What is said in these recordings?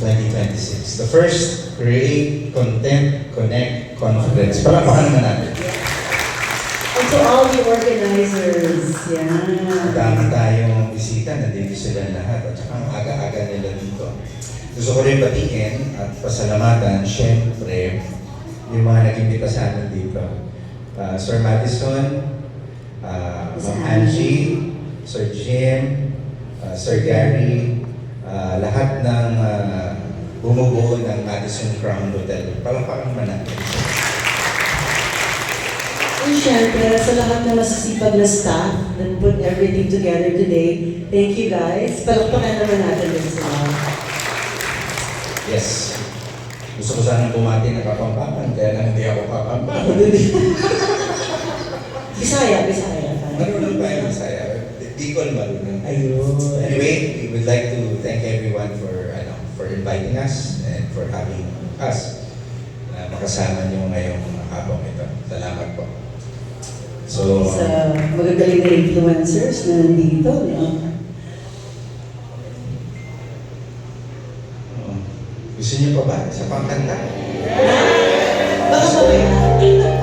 2026. The first Create, Content, Connect Conference. Palakpakan naman natin. And to all the organizers, Madami tayong bisita, nandito sila lahat. At saka ang aga-aga nila dito. Gusto ko rin batiin at pasalamatan, syempre, yung mga nag-imbita sa amin dito. Sir Madison, Ma'am Angie, Sir Jim, Sir Gary, lahat ng bumubuo ng Madison Crown Hotel. Palakpakan naman natin. and syempre, sa lahat ng masisipag na staff that put everything together today, thank you guys. Palakpakan naman natin din sila. Yes. Gusto ko sanang bumati ng Kapampangan, kaya lang hindi ako Kapampangan. Bisaya. Marunong tayo Bisaya. Bicol marunong. Ayun. Anyway, we would like to thank everyone for inviting us and for having us na makasama niyo ngayong habang ito. Salamat po. So, Sa magagaling na influencers na nandito, no? gusto niyo pa ba? Isa pang kanta? Baka mamaya.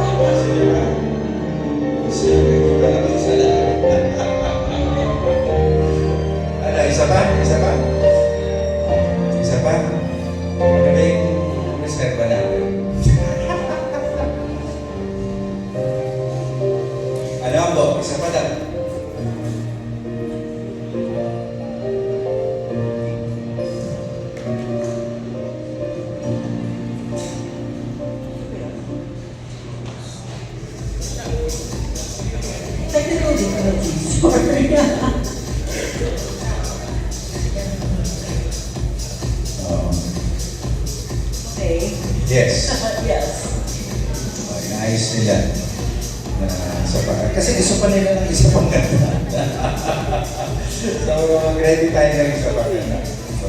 Gusto niyo ba? Gusto niyo ba? Kita na ba sa lahat? Ano, isa pa? Isa pa? Isa pa? Ano ba yung reserva natin? Ano po? Isa pa lang. Technical difficulties. Sorry. Okay. Yes. Yes. Inaayos nila. Kasi gusto pa nila ng isa pang ganda. So, ready tayo ng isa pang ganda. So,